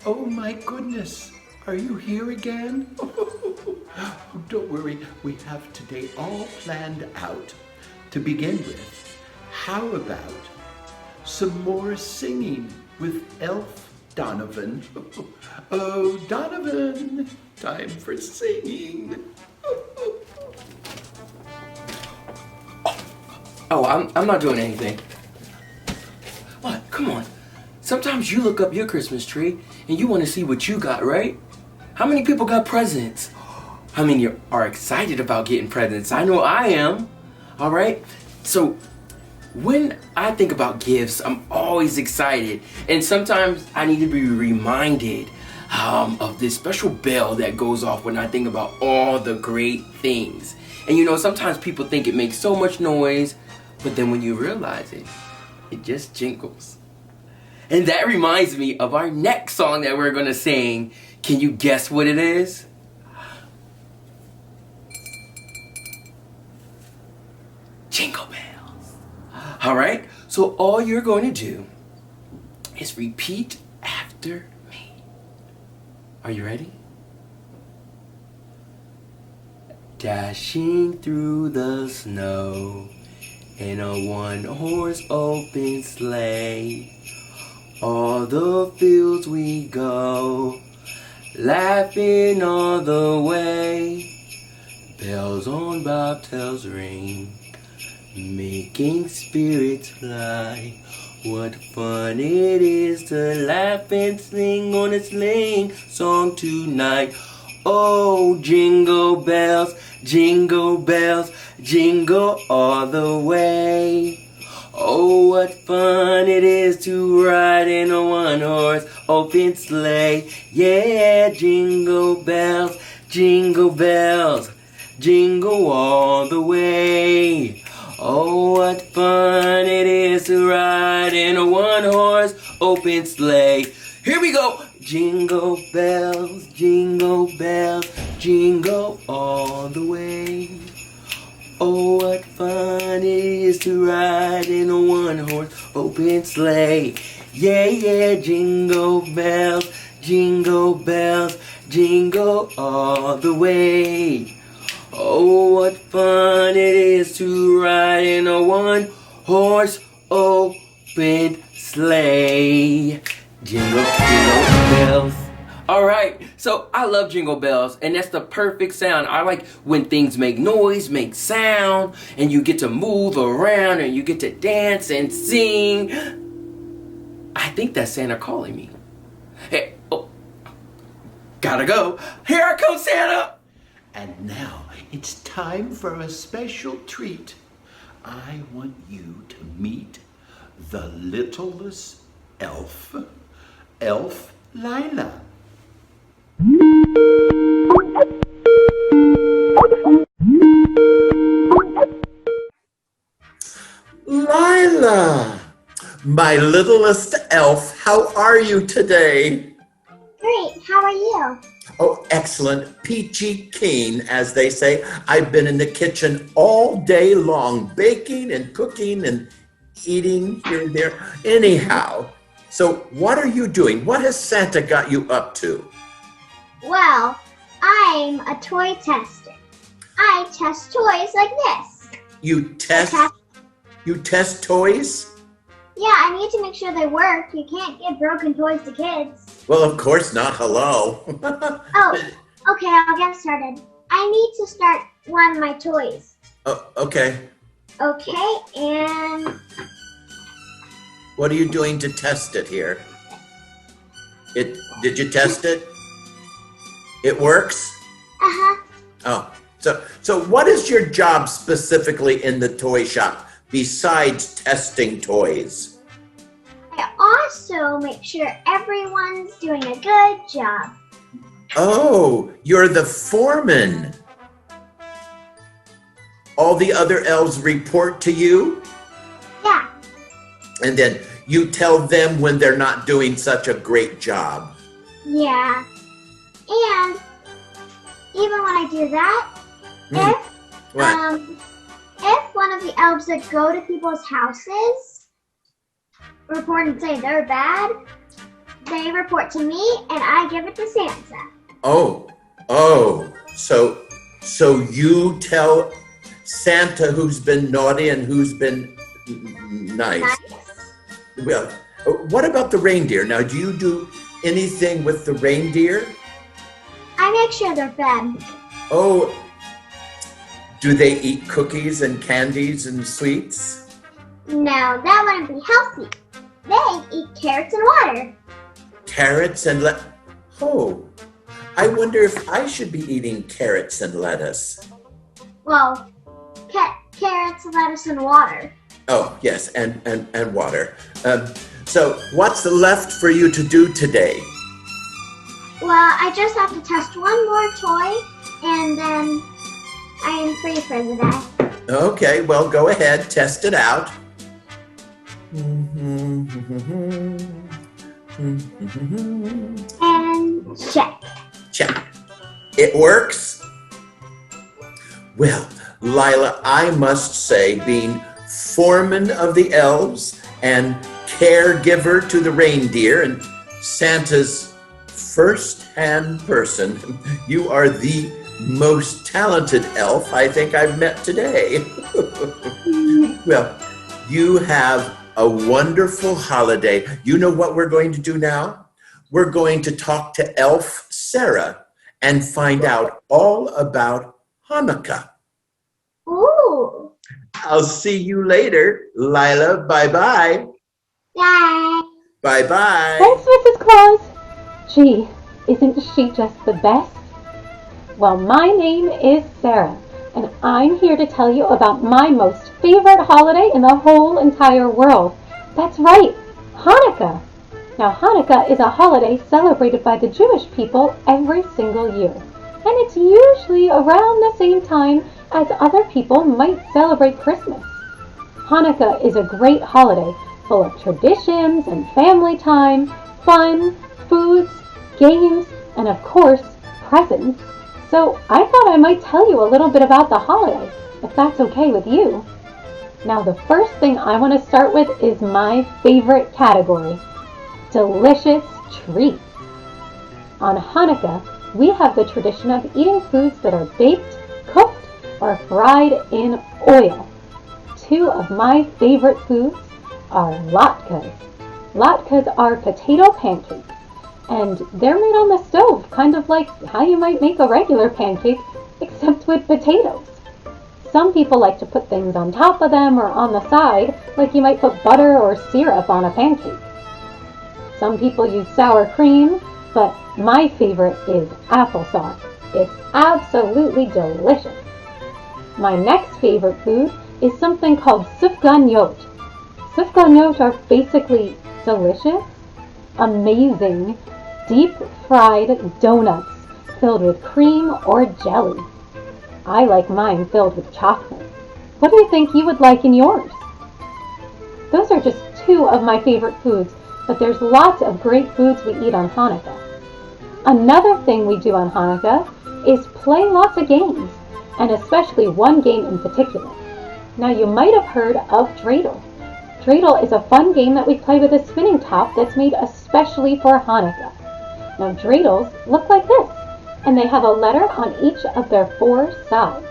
Oh my goodness, are you here again? Oh, don't worry, we have today all planned out. To begin with, how about some more singing with Elf Donovan? Oh, Donovan, time for singing. Oh, I'm not doing anything. What? Come on. Sometimes you look up your Christmas tree and you want to see what you got, right? How many people got presents? How many are excited about getting presents? I know I am. All right? So, when I think about gifts, I'm always excited. And sometimes I need to be reminded of this special bell that goes off when I think about all the great things. And you know, sometimes people think it makes so much noise, but then when you realize it, it just jingles. And that reminds me of our next song that we're gonna sing. Can you guess what it is? Jingle Bells. All right, so all you're going to do is repeat after me. Are you ready? Dashing through the snow in a one-horse open sleigh, all the fields we go, laughing all the way. Bells on bobtails ring, making spirits fly. What fun it is to laugh and sing on a sleighing song tonight. Oh, jingle bells, jingle all the way. Oh, what fun it is to ride in a one-horse open sleigh. Yeah, jingle bells, jingle all the way. Oh, what fun it is to ride in a one-horse open sleigh. Here we go. Jingle bells, jingle all the way. Oh, what fun it is to ride in a one-horse open sleigh. Yeah, jingle bells, jingle all the way. Oh, what fun it is to ride in a one-horse open sleigh. Jingle bells. All right, so I love Jingle Bells, and that's the perfect sound. I like when things make noise, make sound, and you get to move around, and you get to dance and sing. I think that's Santa calling me. Hey, oh, gotta go. Here comes Santa. And now it's time for a special treat. I want you to meet the littlest elf, Elf Lila. Lila, my littlest elf, how are you today? Great, how are you? Oh, excellent. Peachy keen, as they say. I've been in the kitchen all day long, baking and cooking and eating here and there. Anyhow, so what are you doing? What has Santa got you up to? Well, I'm a toy tester. I test toys like this. You test toys? Yeah, I need to make sure they work. You can't give broken toys to kids. Well, of course not. Hello. Oh, okay, I'll get started. I need to start one of my toys. Oh, okay. Okay, and... What are you doing to test it here? Did you test it? It works? Uh-huh. Oh, so what is your job specifically in the toy shop besides testing toys? I also make sure everyone's doing a good job. Oh, you're the foreman. All the other elves report to you? Yeah. And then you tell them when they're not doing such a great job. Yeah. And even when I do that, if one of the elves that go to people's houses report and say they're bad, They report to me, and I give it to Santa. Oh, so you tell Santa who's been naughty and who's been nice. Well, what about the reindeer? Now, do you do anything with the reindeer? I make sure they're fed. Oh, do they eat cookies and candies and sweets? No, that wouldn't be healthy. They eat carrots and water. Carrots and Oh, I wonder if I should be eating carrots and lettuce. Well, carrots, lettuce, and water. Oh, yes, and water. So what's left for you to do today? Well, I just have to test one more toy, and then I am free for the day. Okay, well, go ahead, test it out. And check. Check. It works? Well, Lila, I must say, being foreman of the elves and caregiver to the reindeer and Santa's first-hand person, you are the most talented elf I think I've met today. Well, you have a wonderful holiday. You know what we're going to do now? We're going to talk to Elf Sarah and find out all about Hanukkah. Ooh. I'll see you later, Lila. Bye-bye. Bye. Bye-bye. Thanks, Mrs. Claus. Gee, isn't she just the best? Well, my name is Sarah, and I'm here to tell you about my most favorite holiday in the whole entire world. That's right, Hanukkah. Now, Hanukkah is a holiday celebrated by the Jewish people every single year, and it's usually around the same time as other people might celebrate Christmas. Hanukkah is a great holiday full of traditions and family time, fun, foods, games, and of course, presents. So I thought I might tell you a little bit about the holiday, if that's okay with you. Now, the first thing I want to start with is my favorite category, delicious treats. On Hanukkah, we have the tradition of eating foods that are baked, cooked, or fried in oil. Two of my favorite foods are latkes. Latkes are potato pancakes, and they're made on the stove, kind of like how you might make a regular pancake, except with potatoes. Some people like to put things on top of them or on the side, like you might put butter or syrup on a pancake. Some people use sour cream, but my favorite is applesauce. It's absolutely delicious. My next favorite food is something called sufganiyot. Sufganiyot are basically delicious, amazing, deep-fried donuts filled with cream or jelly. I like mine filled with chocolate. What do you think you would like in yours? Those are just two of my favorite foods, but there's lots of great foods we eat on Hanukkah. Another thing we do on Hanukkah is play lots of games, and especially one game in particular. Now, you might have heard of Dreidel. Dreidel is a fun game that we play with a spinning top that's made especially for Hanukkah. Now, dreidels look like this, and they have a letter on each of their four sides.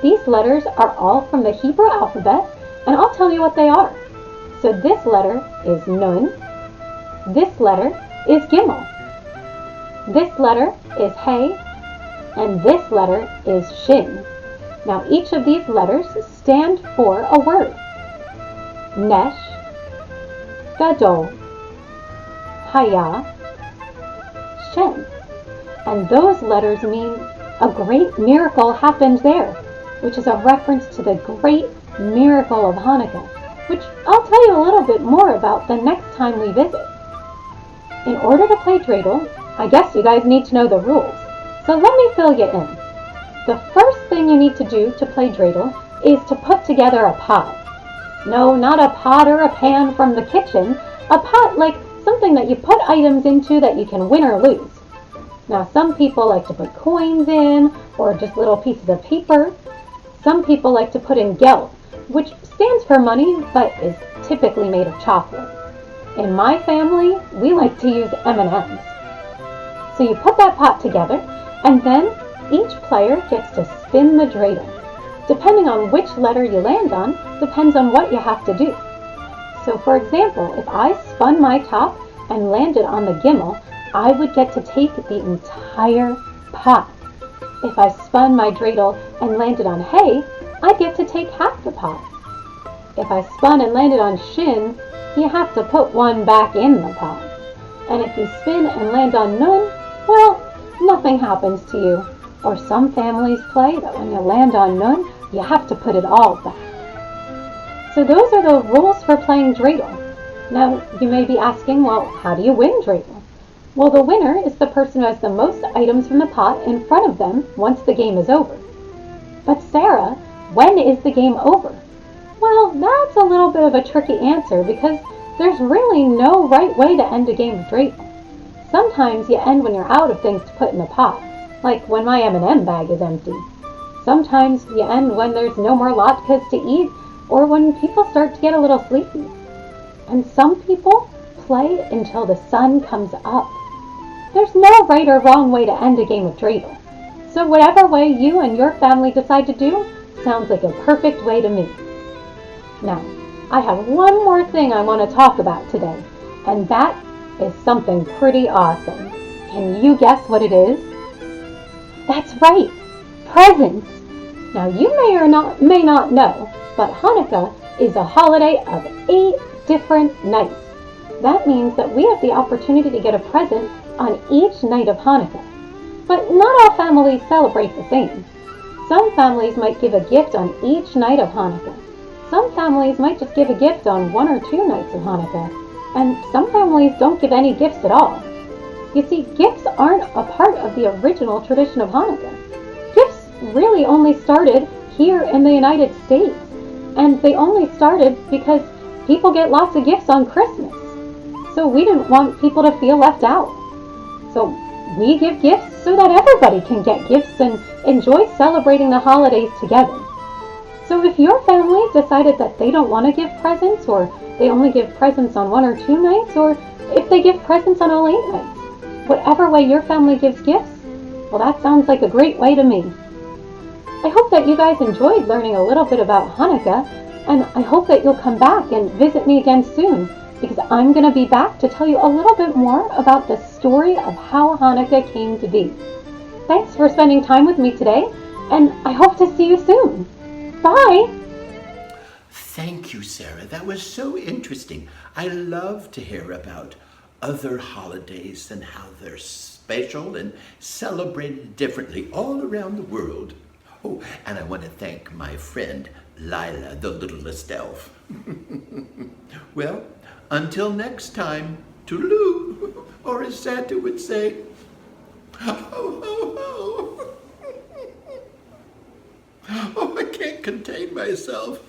These letters are all from the Hebrew alphabet, and I'll tell you what they are. So this letter is Nun, this letter is Gimel, this letter is Hey, and this letter is Shin. Now, each of these letters stand for a word. Nesh, Gadol, Haya, Shem. And those letters mean a great miracle happened there, which is a reference to the great miracle of Hanukkah, which I'll tell you a little bit more about the next time we visit. In order to play Dreidel, I guess you guys need to know the rules, so let me fill you in. The first thing you need to do to play Dreidel is to put together a pot. No, not a pot or a pan from the kitchen, a pot like something that you put items into that you can win or lose. Now, some people like to put coins in, or just little pieces of paper. Some people like to put in gelt, which stands for money, but is typically made of chocolate. In my family, we like to use M&Ms. So you put that pot together, and then each player gets to spin the dreidel. Depending on which letter you land on, depends on what you have to do. So for example, if I spun my top and landed on the gimel, I would get to take the entire pot. If I spun my dreidel and landed on hay, I get to take half the pot. If I spun and landed on shin, you have to put one back in the pot. And if you spin and land on nun, well, nothing happens to you. Or some families play that when you land on nun, you have to put it all back. So those are the rules for playing dreidel. Now, you may be asking, well, how do you win dreidel? Well, the winner is the person who has the most items from the pot in front of them once the game is over. But Sarah, when is the game over? Well, that's a little bit of a tricky answer because there's really no right way to end a game of dreidel. Sometimes you end when you're out of things to put in the pot, like when my M&M bag is empty. Sometimes you end when there's no more latkes to eat, or when people start to get a little sleepy. And some people play until the sun comes up. There's no right or wrong way to end a game of dreidel. So whatever way you and your family decide to do sounds like a perfect way to me. Now, I have one more thing I want to talk about today, and that is something pretty awesome. Can you guess what it is? That's right, presents. Now you may not know, but Hanukkah is a holiday of 8 different nights. That means that we have the opportunity to get a present on each night of Hanukkah. But not all families celebrate the same. Some families might give a gift on each night of Hanukkah. Some families might just give a gift on 1 or 2 nights of Hanukkah. And some families don't give any gifts at all. You see, gifts aren't a part of the original tradition of Hanukkah. Gifts really only started here in the United States. And they only started because people get lots of gifts on Christmas. So we didn't want people to feel left out. So we give gifts so that everybody can get gifts and enjoy celebrating the holidays together. So if your family decided that they don't want to give presents, or they only give presents on 1 or 2 nights, or if they give presents on all 8 nights, whatever way your family gives gifts, well, that sounds like a great way to me. I hope that you guys enjoyed learning a little bit about Hanukkah, and I hope that you'll come back and visit me again soon, because I'm going to be back to tell you a little bit more about the story of how Hanukkah came to be. Thanks for spending time with me today, and I hope to see you soon. Bye! Thank you, Sarah. That was so interesting. I love to hear about other holidays and how they're special and celebrated differently all around the world. Oh, and I want to thank my friend Lila, the littlest elf. Well, until next time, toodaloo, or as Santa would say, ho, ho, ho. Oh, I can't contain myself.